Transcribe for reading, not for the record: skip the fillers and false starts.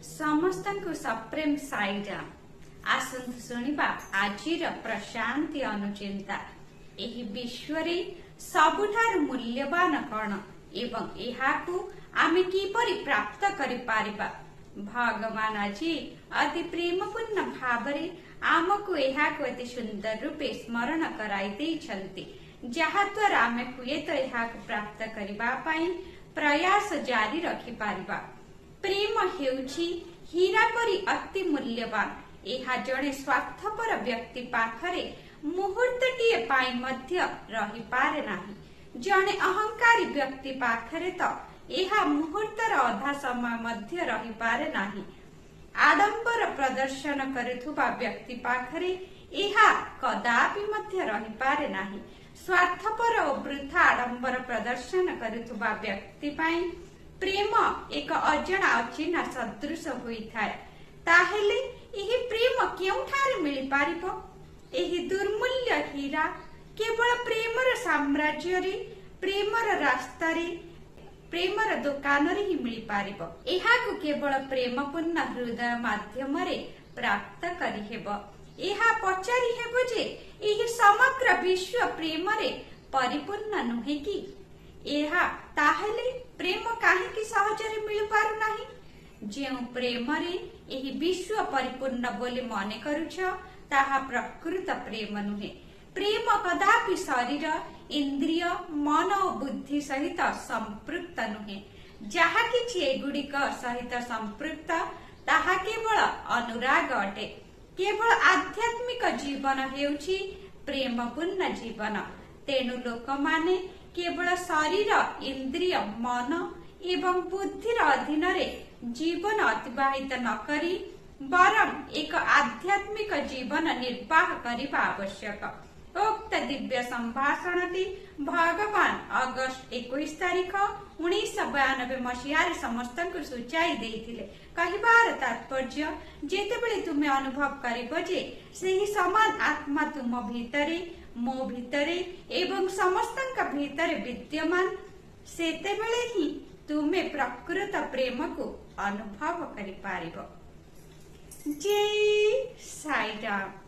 समस्त को सप्रेम साईराम आसंतु सुनिबा आजिर प्रशांति अनुचिंता एही विश्वरे सबुठार मूल्यवान कण एवं एहाकु आमे किपरि प्राप्त करि पारिबा। भगवान आज अति प्रेमपूर्ण भावरे आमको एहाकु अति सुंदर रूपे स्मरण कराई देइछन्ति, जहा द्वारा आमे हुएत एहाकु प्राप्त करिबा पई प्रयास जारी रखि पारिबा। प्रेम हेउछि हीरा परि अति मूल्यवान। एहा जणे स्वार्थपर व्यक्ति पाखरे मुहूर्तटीए पाई मध्य रही पारे नाही। जणे अहंकारी व्यक्ति पाखरे तो एहा मुहूर्तर अधा समय मध्य रही पारे नाही। आडंबर प्रदर्शन करुथुबा व्यक्ति पाखरे एहा कदापि मध्य रही पारे नाही। स्वार्थपर और वृथा आडंबर प्रदर्शन करुथुबा व्यक्ति पाई प्रेम एक अजणा अचिन्हा सदृश होइथाय। ताहेले एही प्रेम केउठारे मिली पारिबो? एही दुर्मूल्य हीरा केवल प्रेमर साम्राज्य रे, प्रेमर रास्ता रे, प्रेमर दुकान रे ही मिली पारिबो। एहाकु केवल प्रेमपूर्ण हृदय माध्यम रे प्राप्त करि हेबो। एहा पचारि हेबो जे एही समग्र विश्व प्रेम रे परिपूर्ण नुहे कि? एहा ताहेले प्रेम काहेकि सहजरे मिली पारु नाही? जेउ प्रेम रे एही विश्व परिपूर्ण बोली मने करुछ ताहा प्रकृत प्रेम नुहे। प्रेम कदापि शरीर, इंद्रिय, मन और बुद्धि सहित संपृक्त नुहे। जहा किछि एगुड़िक सहित संपृक्त ताहा केवल अनुराग अटे। केवल आध्यात्मिक जीवन हेउछि प्रेमपूर्ण जीवन। तेणु लोक माने केवल शरीर, इंद्रिय, मन एवं बुद्धिर अधीन रे जीवन अतिबाहित न करी बरं एक आध्यात्मिक जीवन निर्वाह करिबा आवश्यक। उक्त दिव्य संभाषणटी भगवान अगस्ट 21 तारिख 1992 मसीहारे समस्तଙ୍କୁ सूचाई देइथिले। कहिबार तात्पर्य जेतेबेले तुमे अनुभव करिबो जे सेही समान आत्मा तुम भितरे, मो भितरे एवं समस्तଙ୍କ भितरे विद्यमान, सेतेबेले ही तुमे प्रकृत प्रेम को अनुभव करि पारिबो। जय साईराम।